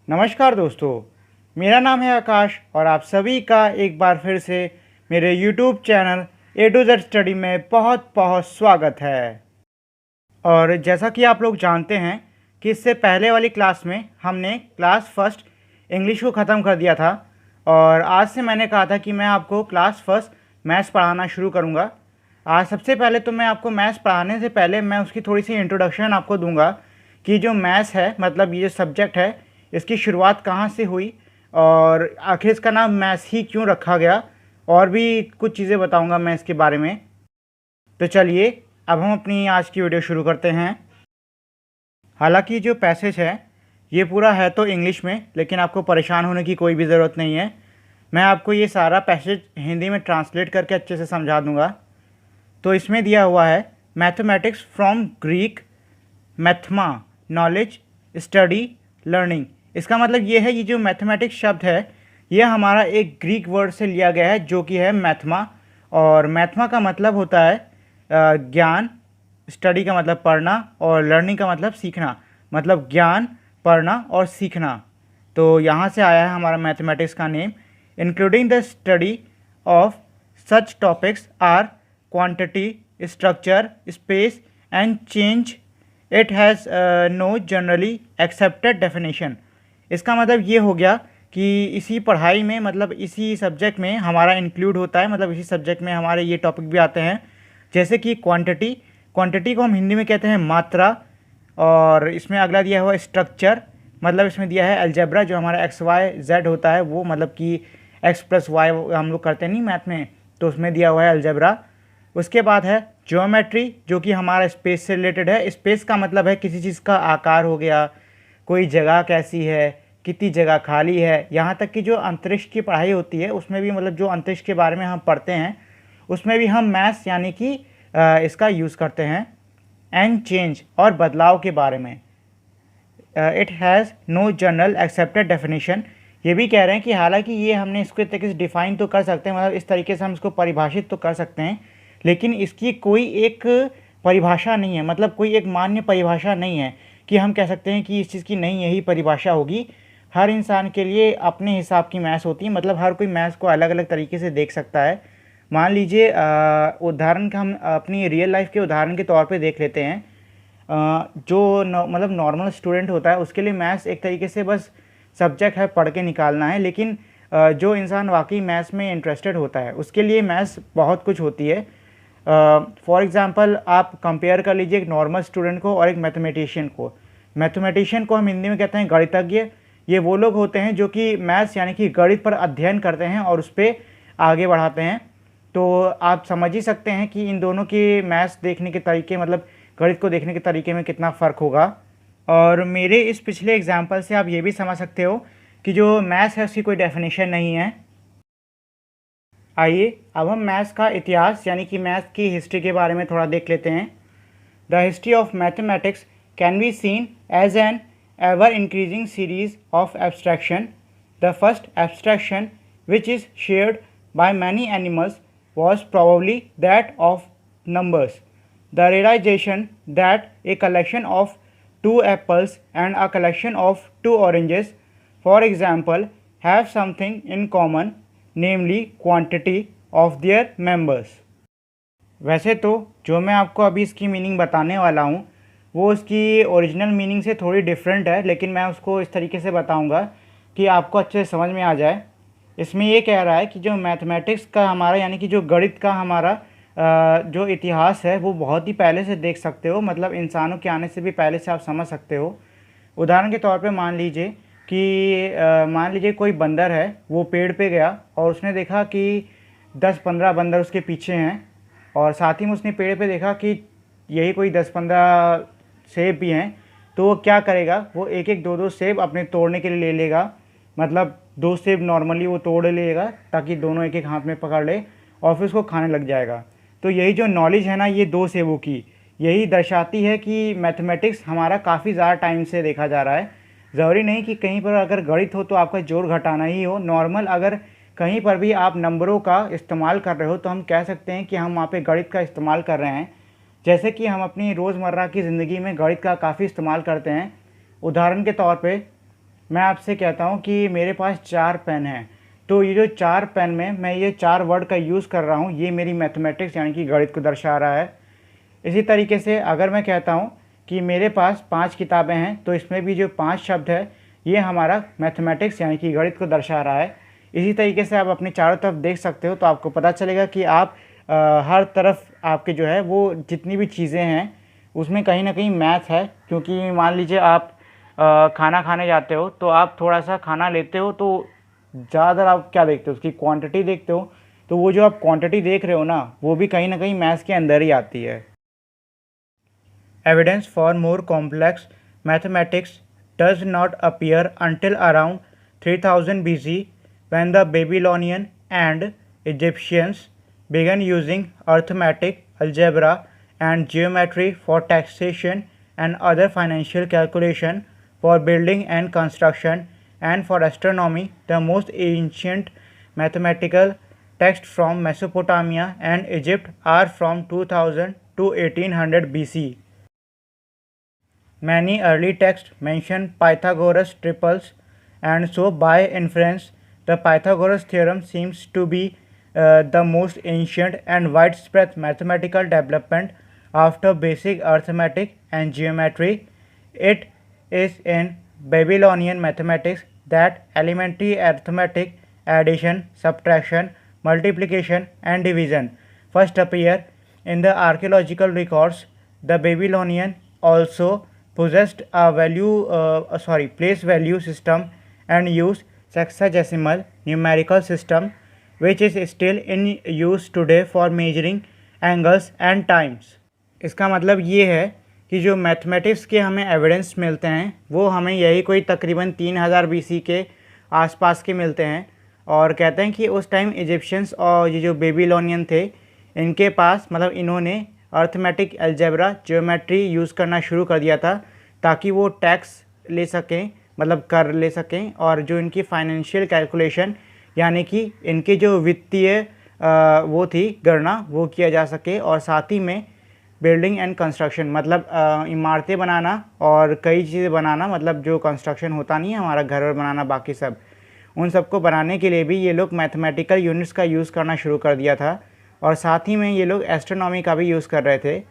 नमस्कार दोस्तों, मेरा नाम है आकाश और आप सभी का एक बार फिर से मेरे YouTube channel A to Z study में बहुत बहुत स्वागत है। और जैसा कि आप लोग जानते हैं कि इससे पहले वाली क्लास में हमने क्लास फर्स्ट इंग्लिश को ख़त्म कर दिया था और आज से मैंने कहा था कि मैं आपको क्लास फर्स्ट मैथ्स पढ़ाना शुरू करूँगा। आज सबसे पहले तो मैं आपको मैथ्स पढ़ाने से पहले मैं उसकी थोड़ी सी इंट्रोडक्शन आपको दूंगा कि जो मैथ्स है मतलब ये जो सब्जेक्ट है इसकी शुरुआत कहाँ से हुई और आखिर इसका नाम मैथ्स ही क्यों रखा गया, और भी कुछ चीज़ें बताऊंगा मैं इसके बारे में। तो चलिए अब हम अपनी आज की वीडियो शुरू करते हैं। हालांकि जो पैसेज है ये पूरा है तो इंग्लिश में, लेकिन आपको परेशान होने की कोई भी ज़रूरत नहीं है। मैं आपको ये सारा पैसेज हिंदी में ट्रांसलेट करके अच्छे से समझा दूंगा। तो इसमें दिया हुआ है mathematics from Greek mathema, knowledge, study, learning. इसका मतलब ये है, ये जो मैथमेटिक्स शब्द है ये हमारा एक ग्रीक वर्ड से लिया गया है जो कि है मैथमा। और मैथमा का मतलब होता है ज्ञान, स्टडी का मतलब पढ़ना और लर्निंग का मतलब सीखना, मतलब ज्ञान, पढ़ना और सीखना। तो यहाँ से आया है हमारा मैथमेटिक्स का name. Including the study of such topics are quantity, structure, space and change. It has no generally accepted definition. इसका मतलब ये हो गया कि इसी पढ़ाई में मतलब इसी सब्जेक्ट में हमारा इंक्लूड होता है, मतलब इसी सब्जेक्ट में हमारे ये टॉपिक भी आते हैं, जैसे कि क्वांटिटी। क्वांटिटी को हम हिंदी में कहते हैं मात्रा। और इसमें अगला दिया हुआ स्ट्रक्चर, मतलब इसमें दिया है अलजेब्रा, जो हमारा एक्स वाई जेड होता है वो, मतलब कि एक्स प्लस वाई हम लोग करते नहीं मैथ में, तो उसमें दिया हुआ है अलजेब्रा। उसके बाद है ज्योमेट्री, जो कि हमारा स्पेस से रिलेटेड है। स्पेस का मतलब है किसी चीज़ का आकार हो गया, कोई जगह कैसी है, कितनी जगह खाली है, यहाँ तक कि जो अंतरिक्ष की पढ़ाई होती है उसमें भी, मतलब जो अंतरिक्ष के बारे में हम पढ़ते हैं उसमें भी हम मैथ्स यानी कि इसका यूज़ करते हैं। एंड चेंज, और बदलाव के बारे में। It has no general accepted definition. ये भी कह रहे हैं कि हालांकि ये हमने इसको एक तरीके से डिफ़ाइन तो कर सकते हैं, मतलब इस तरीके से हम इसको परिभाषित तो कर सकते हैं, लेकिन इसकी कोई एक परिभाषा नहीं है, मतलब कोई एक मान्य परिभाषा नहीं है कि हम कह सकते हैं कि इस चीज़ की नहीं यही परिभाषा होगी। हर इंसान के लिए अपने हिसाब की मैथ्स होती है, मतलब हर कोई मैथ्स को अलग अलग तरीके से देख सकता है। मान लीजिए उदाहरण का हम अपनी रियल लाइफ के उदाहरण के तौर पे देख लेते हैं। जो मतलब नॉर्मल स्टूडेंट होता है उसके लिए मैथ्स एक तरीके से बस सब्जेक्ट है, पढ़ के निकालना है, लेकिन जो इंसान वाकई मैथ्स में इंटरेस्टेड होता है उसके लिए मैथ्स बहुत कुछ होती है। फॉर एग्ज़ाम्पल आप कंपेयर कर लीजिए एक नॉर्मल स्टूडेंट को और एक मैथमेटिशियन को। मैथमेटिशियन को हम हिंदी में कहते हैं गणितज्ञ। ये वो लोग होते हैं जो कि मैथ्स यानी कि गणित पर अध्ययन करते हैं और उस पर आगे बढ़ाते हैं। तो आप समझ ही सकते हैं कि इन दोनों के मैथ्स देखने के तरीके, मतलब गणित को देखने के तरीके में कितना फ़र्क होगा। और मेरे इस पिछले एग्जाम्पल से आप ये भी समझ सकते हो कि जो मैथ्स है उसकी कोई डेफिनेशन नहीं है। आइए अब हम मैथ्स का इतिहास यानी कि मैथ्स की हिस्ट्री के बारे में थोड़ा देख लेते हैं। The history of mathematics can be seen as an ever increasing series of abstraction. The first abstraction, which is shared by many animals, was probably that of numbers. The realization that a collection of two apples and a collection of two oranges, for example, have something in common, namely quantity of their members. वैसे तो जो मैं आपको अभी इसकी meaning बताने वाला हूँ वो उसकी ओरिजिनल मीनिंग से थोड़ी डिफरेंट है, लेकिन मैं उसको इस तरीके से बताऊंगा कि आपको अच्छे से समझ में आ जाए। इसमें ये कह रहा है कि जो मैथमेटिक्स का हमारा यानी कि जो गणित का हमारा जो इतिहास है वो बहुत ही पहले से देख सकते हो, मतलब इंसानों के आने से भी पहले से आप समझ सकते हो। उदाहरण के तौर पे मान लीजिए कोई बंदर है, वो पेड़ पे गया और उसने देखा कि 10-15 बंदर उसके पीछे हैं, और साथ ही में उसने पेड़ पे देखा कि यही कोई 10-15 सेब भी हैं। तो वो क्या करेगा, वो एक एक दो दो सेब अपने तोड़ने के लिए ले लेगा, मतलब 2 सेब नॉर्मली वो तोड़ लेगा ताकि दोनों एक एक हाथ में पकड़ ले और फिर उसको खाने लग जाएगा। तो यही जो नॉलेज है ना ये 2 सेबों की, यही दर्शाती है कि मैथमेटिक्स हमारा काफ़ी ज़्यादा टाइम से देखा जा रहा है। ज़रूरी नहीं कि कहीं पर अगर गणित हो तो आपका जोड़ घटाना ही हो। नॉर्मल अगर कहीं पर भी आप नंबरों का इस्तेमाल कर रहे हो तो हम कह सकते हैं कि हम वहाँ पे गणित का इस्तेमाल कर रहे हैं। जैसे कि हम अपनी रोज़मर्रा की ज़िंदगी में गणित का काफ़ी इस्तेमाल करते हैं। उदाहरण के तौर पे मैं आपसे कहता हूँ कि मेरे पास 4 पेन हैं, तो ये जो 4 पेन में मैं ये 4 वर्ड का यूज़ कर रहा हूँ, ये मेरी मैथमेटिक्स यानी कि गणित को दर्शा रहा है। इसी तरीके से अगर मैं कहता हूँ कि मेरे पास 5 किताबें हैं, तो इसमें भी जो 5 शब्द है ये हमारा मैथमेटिक्स यानी कि गणित को दर्शा रहा है। इसी तरीके से आप अपने चारों तरफ देख सकते हो, तो आपको पता चलेगा कि आप हर तरफ आपके जो है वो जितनी भी चीज़ें हैं उसमें कहीं ना कहीं मैथ है। क्योंकि मान लीजिए आप खाना खाने जाते हो, तो आप थोड़ा सा खाना लेते हो, तो ज़्यादातर आप क्या देखते हो, उसकी क्वांटिटी देखते हो। तो वो जो आप क्वांटिटी देख रहे हो ना, वो भी कहीं ना कहीं मैथ्स के अंदर ही आती है। Evidence for more complex mathematics does not appear until around 3000 BC, when the Babylonian and Egyptians began using arithmetic, algebra, and geometry for taxation and other financial calculation, for building and construction, and for astronomy. The most ancient mathematical texts from Mesopotamia and Egypt are from 2000 to 1800 BC. Many early texts mention Pythagoras triples, and so by inference, the Pythagoras theorem seems to be the most ancient and widespread mathematical development after basic arithmetic and geometry. It is in Babylonian mathematics that elementary arithmetic, addition, subtraction, multiplication, and division first appear in the archaeological records. The Babylonian also possessed a place value system and used sexagesimal numerical system, which is still in use today for measuring angles and times. इसका मतलब ये है कि जो mathematics के हमें evidence मिलते हैं वो हमें यही कोई तकरीबन 3000 BC के आसपास के मिलते हैं। और कहते हैं कि उस टाइम इजिप्शियंस और ये जो बेबीलोनियन थे, इनके पास मतलब इन्होंने अर्थमेटिक, अलजेब्रा, ज्योमेट्री यूज़ करना शुरू कर दिया था ताकि वो टैक्स ले सकें, मतलब कर ले सकें, और जो इनकी फाइनेंशियल कैलकुलेशन यानी कि इनकी जो वित्तीय वो थी गणना, वो किया जा सके। और साथ ही में बिल्डिंग एंड कंस्ट्रक्शन, मतलब इमारतें बनाना और कई चीज़ें बनाना, मतलब जो कंस्ट्रक्शन होता नहीं है हमारा, घर वर बनाना, बाकी सब, उन सबको बनाने के लिए भी ये लोग मैथमेटिकल यूनिट्स का यूज़ करना शुरू कर दिया था। और साथ ही में ये लोग एस्ट्रोनॉमी का भी यूज़ कर रहे थे।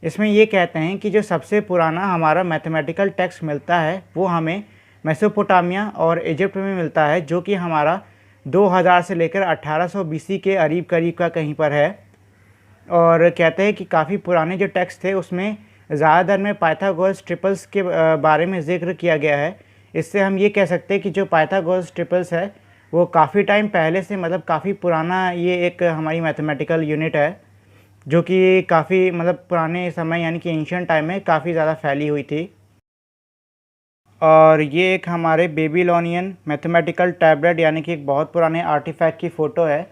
इसमें ये कहते हैं कि जो सबसे पुराना हमारा मैथमेटिकल टेक्स्ट मिलता है वो हमें मेसोपोटामिया और इजिप्ट में मिलता है, जो कि हमारा 2000 से लेकर 1800 BC के करीब करीब का कहीं पर है। और कहते हैं कि काफ़ी पुराने जो टेक्स्ट थे उसमें ज़्यादातर में पाइथागोरस ट्रिपल्स के बारे में ज़िक्र किया गया है। इससे हम ये कह सकते हैं कि जो पाइथागोरस ट्रिपल्स है वो काफ़ी टाइम पहले से, मतलब काफ़ी पुराना ये एक हमारी मैथमेटिकल यूनिट है, जो कि काफ़ी मतलब पुराने समय यानी कि एंशिएंट टाइम में काफ़ी ज़्यादा फैली हुई थी। और ये एक हमारे बेबीलोनियन मैथमेटिकल टैबलेट यानी कि एक बहुत पुराने आर्टिफैक्ट की फ़ोटो है।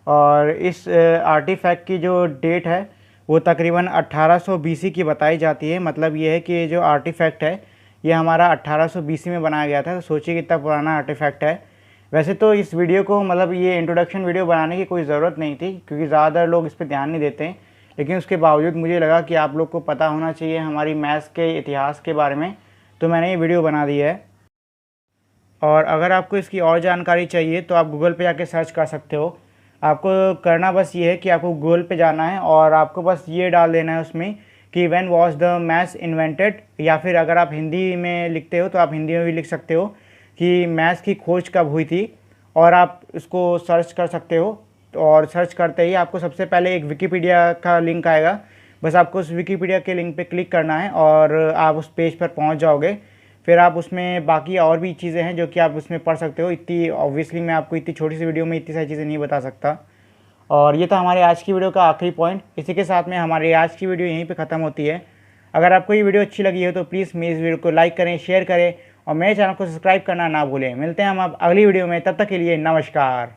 और इस आर्टिफैक्ट की जो डेट है वो तकरीबन 1800 BC की बताई जाती है। मतलब ये है कि जो आर्टिफैक्ट है ये हमारा 1800 BC में बनाया गया था। तो सोचिए कितना पुराना आर्टिफैक्ट है। वैसे तो इस वीडियो को, मतलब ये इंट्रोडक्शन वीडियो बनाने की कोई ज़रूरत नहीं थी, क्योंकि ज़्यादातर लोग इस पर ध्यान नहीं देते हैं, लेकिन उसके बावजूद मुझे लगा कि आप लोग को पता होना चाहिए हमारी मैथ्स के इतिहास के बारे में, तो मैंने ये वीडियो बना दी है। और अगर आपको इसकी और जानकारी चाहिए तो आप गूगल पे जाके सर्च कर सकते हो। आपको करना बस ये है कि आपको गूगल पे जाना है और आपको बस ये डाल देना है उसमें कि when was the maths invented, या फिर अगर आप हिंदी में लिखते हो तो आप हिंदी में भी लिख सकते हो कि मैथ्स की खोज कब हुई थी, और आप इसको सर्च कर सकते हो। और सर्च करते ही आपको सबसे पहले एक विकीपीडिया का लिंक आएगा। बस आपको उस विकीपीडिया के लिंक पे क्लिक करना है और आप उस पेज पर पहुंच जाओगे। फिर आप उसमें बाकी और भी चीज़ें हैं जो कि आप उसमें पढ़ सकते हो। इतनी ऑब्वियसली मैं आपको इतनी छोटी सी वीडियो में इतनी सारी चीज़ें नहीं बता सकता। और ये था हमारे आज की वीडियो का आखिरी पॉइंट। इसी के साथ में हमारी आज की वीडियो यहीं पे ख़त्म होती है। अगर आपको ये वीडियो अच्छी लगी हो तो प्लीज़ मेरे इस वीडियो को लाइक करें, शेयर करें और मेरे चैनल को सब्सक्राइब करना ना भूलें। मिलते हैं हम अब अगली वीडियो में, तब तक के लिए नमस्कार।